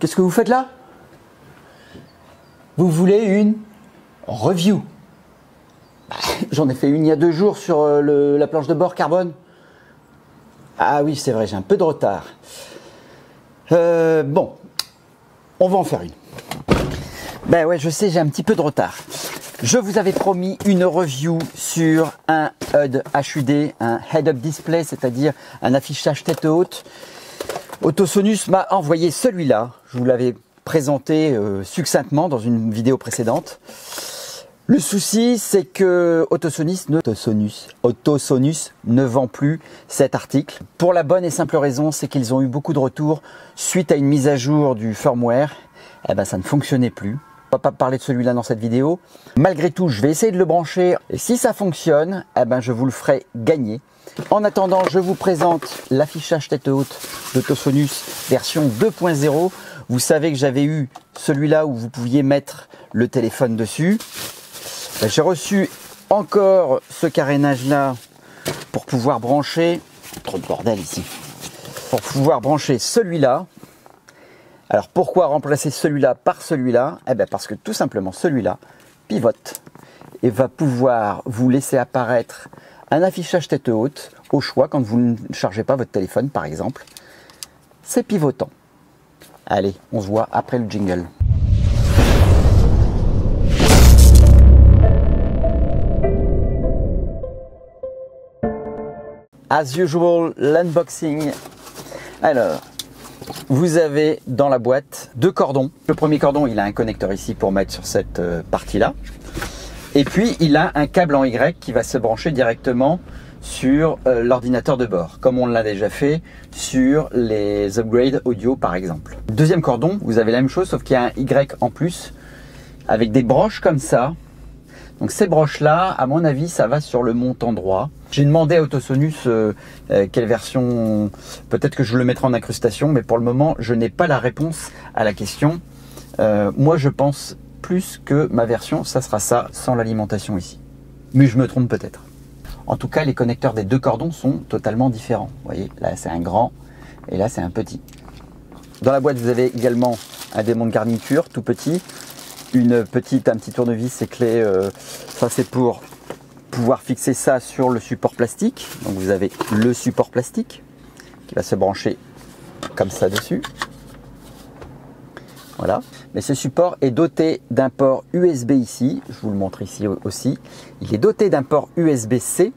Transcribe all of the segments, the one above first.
Qu'est-ce que vous faites là? Vous voulez une review? J'en ai fait une il y a 2 jours sur la planche de bord carbone. Ah oui, c'est vrai, j'ai un peu de retard. Bon, on va en faire une. Ben ouais, je sais, j'ai un petit peu de retard. Je vous avais promis une review sur un HUD, un Head-Up Display, c'est-à-dire un affichage tête haute. Autosonus m'a envoyé celui-là. Je vous l'avais présenté succinctement dans une vidéo précédente. Le souci, c'est que Autosonus ne vend plus cet article. Pour la bonne et simple raison, c'est qu'ils ont eu beaucoup de retours suite à une mise à jour du firmware. Eh ben, ça ne fonctionnait plus. On va pas parler de celui-là dans cette vidéo. Malgré tout, je vais essayer de le brancher. Et si ça fonctionne, eh ben, je vous le ferai gagner. En attendant, je vous présente l'affichage tête haute d'Autosonus version 2.0. Vous savez que j'avais eu celui-là où vous pouviez mettre le téléphone dessus. J'ai reçu encore ce carénage-là pour pouvoir brancher... Trop de bordel ici. Pour pouvoir brancher celui-là. Alors pourquoi remplacer celui-là par celui-là? Eh bien parce que tout simplement celui-là pivote et va pouvoir vous laisser apparaître un affichage tête haute au choix quand vous ne chargez pas votre téléphone par exemple. C'est pivotant. Allez, on se voit après le jingle. As usual, l'unboxing. Alors, vous avez dans la boîte 2 cordons. Le premier cordon, il a un connecteur ici pour mettre sur cette partie-là. Et puis, il a un câble en Y qui va se brancher directement sur l'ordinateur de bord, comme on l'a déjà fait sur les upgrades audio par exemple. Deuxième cordon, vous avez la même chose, sauf qu'il y a un Y en plus, avec des broches comme ça. Donc ces broches-là, à mon avis, ça va sur le montant droit. J'ai demandé à Autosonus quelle version, peut-être que je le mettrai en incrustation, mais pour le moment, je n'ai pas la réponse à la question. Moi, je pense plus que ma version, ça sera ça, sans l'alimentation ici. Mais je me trompe peut-être. En tout cas, les connecteurs des 2 cordons sont totalement différents. Vous voyez, là, c'est un grand et là, c'est un petit. Dans la boîte, vous avez également un démon de garniture tout petit. Un petit tournevis et clé, ça c'est pour pouvoir fixer ça sur le support plastique. Donc vous avez le support plastique qui va se brancher comme ça dessus. Voilà. Mais ce support est doté d'un port USB ici. Je vous le montre ici aussi. Il est doté d'un port USB-C.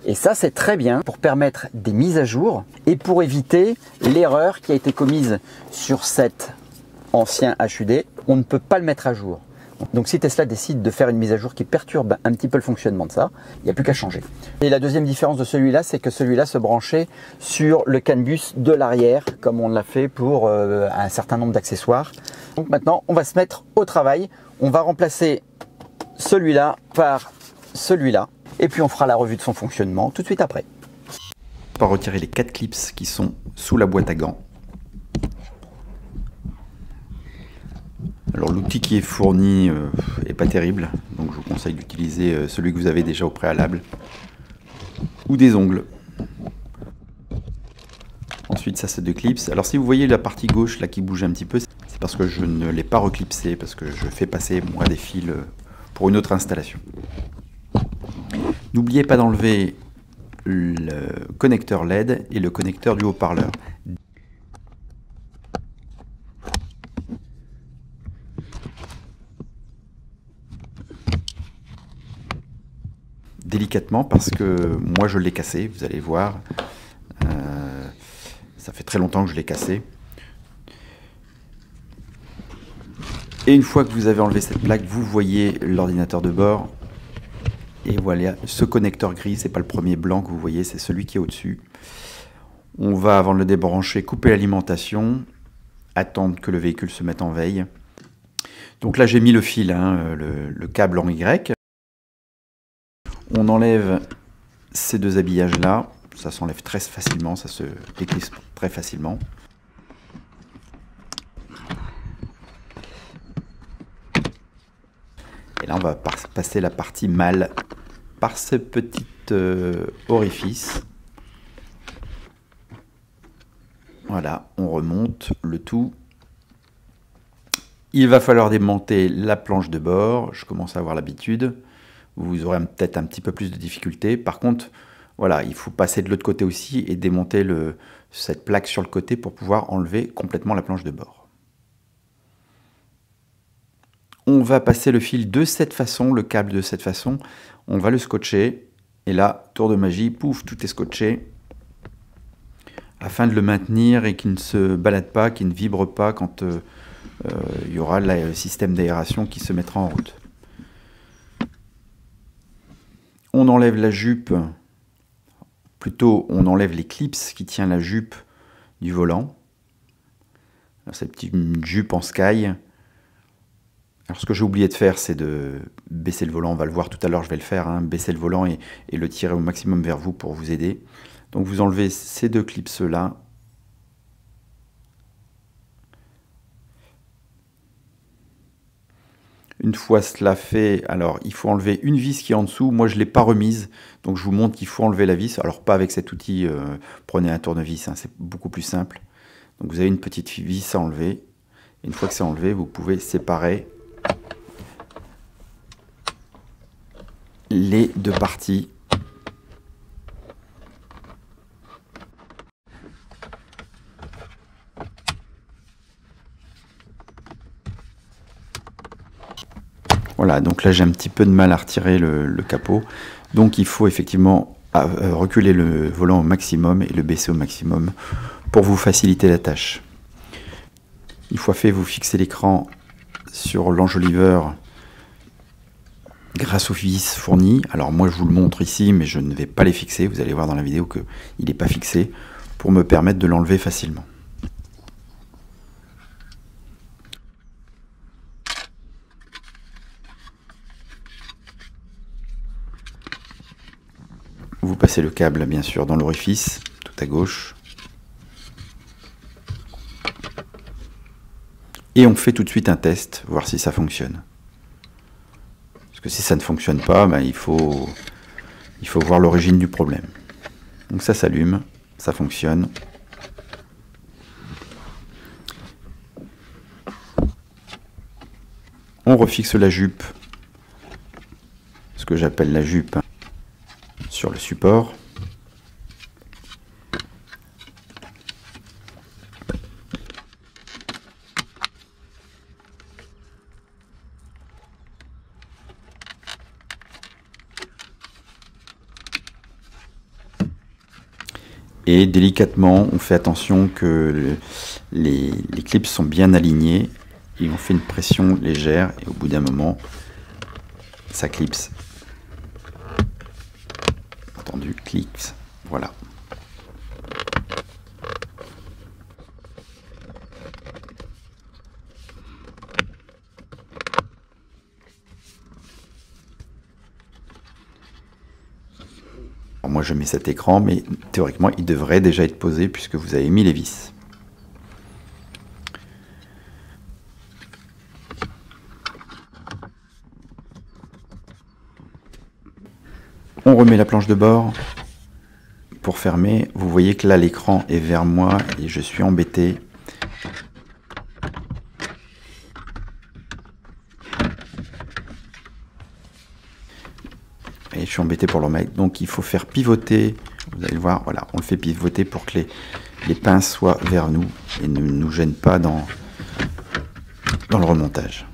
Et ça, c'est très bien pour permettre des mises à jour et pour éviter l'erreur qui a été commise sur cet ancien HUD. On ne peut pas le mettre à jour. Donc si Tesla décide de faire une mise à jour qui perturbe un petit peu le fonctionnement de ça, il n'y a plus qu'à changer. Et la deuxième différence de celui-là, c'est que celui-là se branchait sur le CAN bus de l'arrière, comme on l'a fait pour un certain nombre d'accessoires. Donc maintenant, on va se mettre au travail. On va remplacer celui-là par celui-là. Et puis on fera la revue de son fonctionnement tout de suite après. On va retirer les 4 clips qui sont sous la boîte à gants. Alors l'outil qui est fourni est pas terrible, donc je vous conseille d'utiliser celui que vous avez déjà au préalable, ou des ongles. Ensuite ça c'est 2 clips. Alors si vous voyez la partie gauche là qui bouge un petit peu, c'est parce que je ne l'ai pas reclipsé, parce que je fais passer moi des fils pour une autre installation. N'oubliez pas d'enlever le connecteur LED et le connecteur du haut-parleur. Délicatement parce que moi je l'ai cassé, vous allez voir, ça fait très longtemps que je l'ai cassé. Et une fois que vous avez enlevé cette plaque, vous voyez l'ordinateur de bord. Et voilà, ce connecteur gris, c'est pas le premier blanc que vous voyez, c'est celui qui est au-dessus. On va, avant de le débrancher, couper l'alimentation, attendre que le véhicule se mette en veille. Donc là j'ai mis le fil, le câble en Y. On enlève ces 2 habillages là, ça s'enlève très facilement, ça se décrispe très facilement. Et là on va passer la partie mâle par ce petit orifice. Voilà, on remonte le tout Il va falloir démonter la planche de bord. Je commence à avoir l'habitude. Vous aurez peut-être un petit peu plus de difficultés. Par contre, voilà, il faut passer de l'autre côté aussi et démonter cette plaque sur le côté pour pouvoir enlever complètement la planche de bord. On va passer le fil de cette façon, le câble de cette façon. On va le scotcher. Et là, tour de magie, pouf, tout est scotché. Afin de le maintenir et qu'il ne se balade pas, qu'il ne vibre pas quand il y aura le système d'aération qui se mettra en route. On enlève la jupe, plutôt on enlève les clips qui tient la jupe du volant. Cette petite jupe en sky. Alors ce que j'ai oublié de faire, c'est de baisser le volant. On va le voir tout à l'heure, je vais le faire, hein, baisser le volant et le tirer au maximum vers vous pour vous aider. Donc vous enlevez ces deux clips là. Une fois cela fait, alors il faut enlever une vis qui est en dessous. Moi je ne l'ai pas remise, donc je vous montre qu'il faut enlever la vis. Alors pas avec cet outil, prenez un tournevis, hein, c'est beaucoup plus simple. Donc vous avez une petite vis à enlever. Et une fois que c'est enlevé, vous pouvez séparer les deux parties. Voilà, donc là j'ai un petit peu de mal à retirer le capot. Donc il faut effectivement reculer le volant au maximum et le baisser au maximum pour vous faciliter la tâche. Une fois fait, vous fixez l'écran sur l'enjoliveur grâce aux vis fournies. Alors moi je vous le montre ici, mais je ne vais pas les fixer. Vous allez voir dans la vidéo qu'il n'est pas fixé pour me permettre de l'enlever facilement. Vous passez le câble bien sûr dans l'orifice, tout à gauche. Et on fait tout de suite un test, voir si ça fonctionne. Parce que si ça ne fonctionne pas, ben, il faut voir l'origine du problème. Donc ça s'allume, ça fonctionne. On refixe la jupe, ce que j'appelle la jupe, sur le support. Et délicatement, on fait attention que les clips sont bien alignés. Et on fait une pression légère et au bout d'un moment, ça clipse. Entendu, clips. Voilà. Alors moi je mets cet écran, mais théoriquement il devrait déjà être posé puisque vous avez mis les vis. On remet la planche de bord pour fermer. Vous voyez que là l'écran est vers moi et je suis embêté. Et je suis embêté pour le remettre. Donc il faut faire pivoter. Vous allez le voir, voilà, on le fait pivoter pour que les pinces soient vers nous et ne nous gênent pas dans le remontage.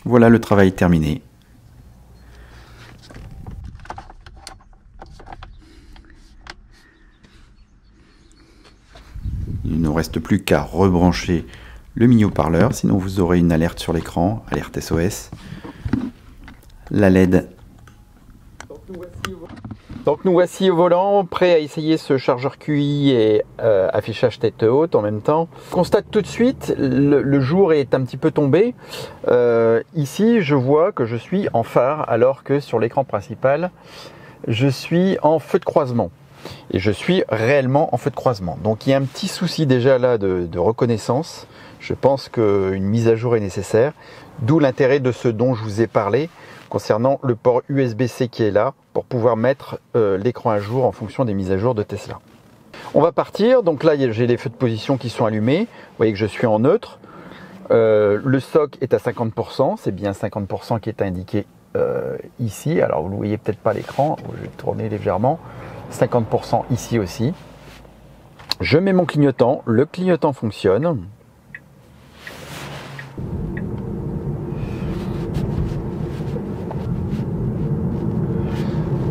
Voilà le travail terminé. Il ne nous reste plus qu'à rebrancher le mini haut-parleur, sinon vous aurez une alerte sur l'écran, alerte SOS. La LED. Donc nous voici au volant, prêts à essayer ce chargeur QI et affichage tête haute en même temps. Constate tout de suite, le jour est un petit peu tombé. Ici, je vois que je suis en phare, alors que sur l'écran principal, je suis en feu de croisement. et je suis réellement en feu de croisement. Donc il y a un petit souci déjà là de reconnaissance. Je pense qu'une mise à jour est nécessaire, d'où l'intérêt de ce dont je vous ai parlé concernant le port USB-C qui est là pour pouvoir mettre l'écran à jour en fonction des mises à jour de Tesla. On va partir, donc là j'ai les feux de position qui sont allumés, vous voyez que je suis en neutre. Le SOC est à 50%, c'est bien 50% qui est indiqué ici. Alors vous ne le voyez peut-être pas à l'écran, je vais tourner légèrement. 50% ici aussi. Je mets mon clignotant, le clignotant fonctionne.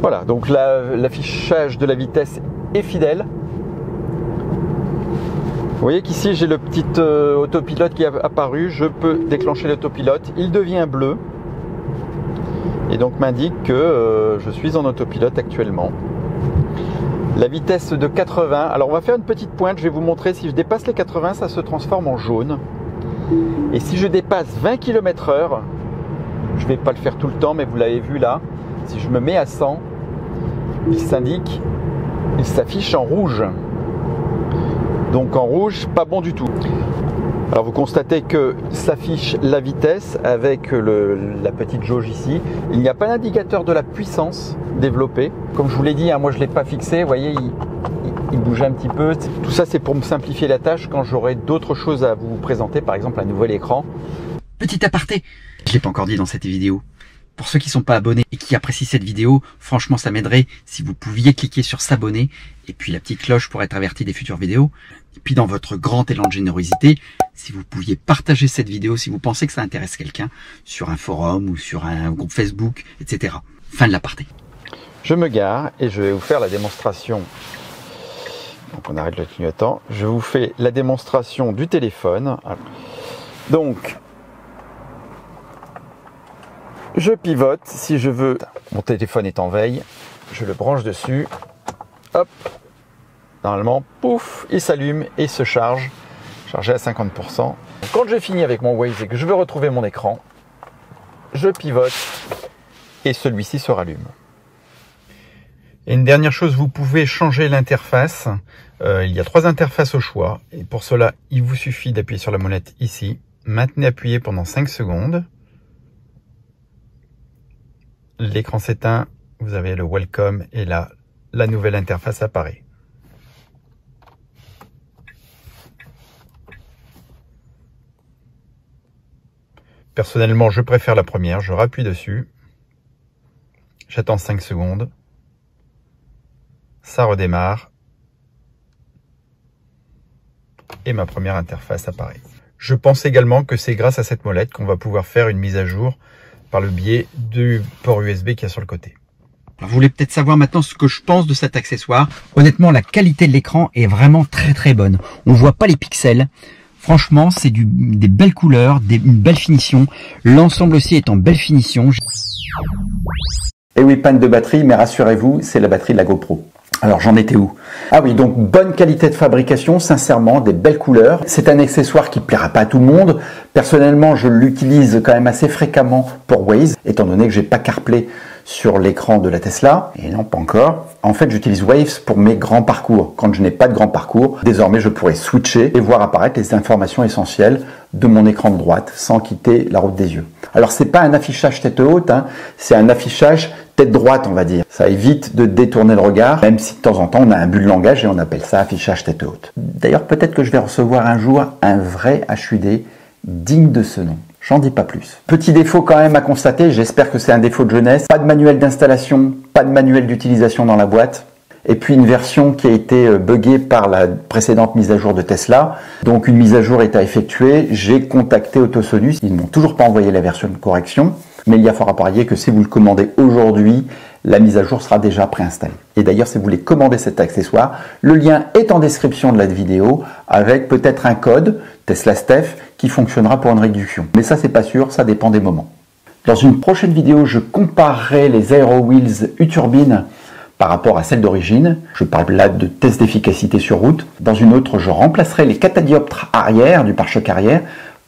Voilà, donc l'affichage de la vitesse est fidèle. Vous voyez qu'ici j'ai le petit autopilote qui est apparu, je peux déclencher l'autopilote, il devient bleu et donc m'indique que je suis en autopilote actuellement. La vitesse de 80, alors on va faire une petite pointe, je vais vous montrer, si je dépasse les 80 ça se transforme en jaune et si je dépasse 20 km/h, je ne vais pas le faire tout le temps mais vous l'avez vu là, si je me mets à 100, il s'affiche en rouge. Donc en rouge, pas bon du tout. Alors vous constatez que s'affiche la vitesse avec la petite jauge ici. Il n'y a pas d'indicateur de la puissance développée. Comme je vous l'ai dit, moi je ne l'ai pas fixé. Vous voyez, il bouge un petit peu. Tout ça c'est pour me simplifier la tâche quand j'aurai d'autres choses à vous présenter, par exemple un nouvel écran. Petit aparté, je ne l'ai pas encore dit dans cette vidéo. Pour ceux qui ne sont pas abonnés et qui apprécient cette vidéo, franchement ça m'aiderait si vous pouviez cliquer sur s'abonner et puis la petite cloche pour être averti des futures vidéos. Et puis dans votre grand élan de générosité, si vous pouviez partager cette vidéo, si vous pensez que ça intéresse quelqu'un, sur un forum ou sur un groupe Facebook, etc. Fin de l'aparté. Je me gare et je vais vous faire la démonstration. Donc on arrête le clignotant. Je vous fais la démonstration du téléphone. Donc, je pivote, si je veux, mon téléphone est en veille, je le branche dessus, hop, normalement, pouf, il s'allume et se charge, chargé à 50%. Quand j'ai fini avec mon Waze et que je veux retrouver mon écran, je pivote et celui-ci se rallume. Et une dernière chose, vous pouvez changer l'interface, il y a 3 interfaces au choix, et pour cela, il vous suffit d'appuyer sur la molette ici, maintenez appuyé pendant 5 secondes, l'écran s'éteint, vous avez le welcome et là, la nouvelle interface apparaît. Personnellement, je préfère la première, je rappuie dessus, j'attends 5 secondes, ça redémarre et ma première interface apparaît. Je pense également que c'est grâce à cette molette qu'on va pouvoir faire une mise à jour par le biais du port USB qu'il y a sur le côté. Alors, vous voulez peut-être savoir maintenant ce que je pense de cet accessoire. Honnêtement, la qualité de l'écran est vraiment très bonne. On voit pas les pixels. Franchement, c'est des belles couleurs, une belle finition. L'ensemble aussi est en belle finition. Et oui, panne de batterie, mais rassurez-vous, c'est la batterie de la GoPro. Alors j'en étais où? Ah oui, donc bonne qualité de fabrication, sincèrement, des belles couleurs. C'est un accessoire qui plaira pas à tout le monde. Personnellement, je l'utilise quand même assez fréquemment pour Waze, étant donné que j'ai pas CarPlay sur l'écran de la Tesla. Et non, pas encore. En fait, j'utilise Waze pour mes grands parcours. Quand je n'ai pas de grands parcours, désormais, je pourrais switcher et voir apparaître les informations essentielles de mon écran de droite sans quitter la route des yeux. Alors, c'est pas un affichage tête haute, hein, c'est un affichage tête droite, on va dire. Ça évite de détourner le regard, même si de temps en temps, on a un but de langage et on appelle ça affichage tête haute. D'ailleurs, peut-être que je vais recevoir un jour un vrai HUD digne de ce nom. J'en dis pas plus. Petit défaut quand même à constater, j'espère que c'est un défaut de jeunesse. Pas de manuel d'installation, pas de manuel d'utilisation dans la boîte. Et puis une version qui a été buggée par la précédente mise à jour de Tesla. Donc une mise à jour est à effectuer. J'ai contacté Autosolus. Ils ne m'ont toujours pas envoyé la version de correction. Mais il y a fort à parier que si vous le commandez aujourd'hui, la mise à jour sera déjà préinstallée. Et d'ailleurs, si vous voulez commander cet accessoire, le lien est en description de la vidéo avec peut-être un code Tesla Steph qui fonctionnera pour une réduction. Mais ça, c'est pas sûr, ça dépend des moments. Dans une prochaine vidéo, je comparerai les Aero Wheels U-Turbine par rapport à celles d'origine. Je parle là de test d'efficacité sur route. Dans une autre, je remplacerai les catadioptres arrière du pare-choc arrière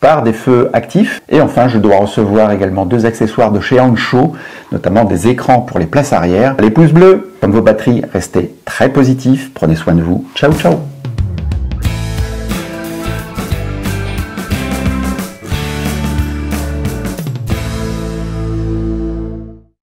par des feux actifs. Et enfin, je dois recevoir également 2 accessoires de chez Hansho, notamment des écrans pour les places arrière. Les pouces bleus, comme vos batteries, restez très positifs, prenez soin de vous. Ciao, ciao!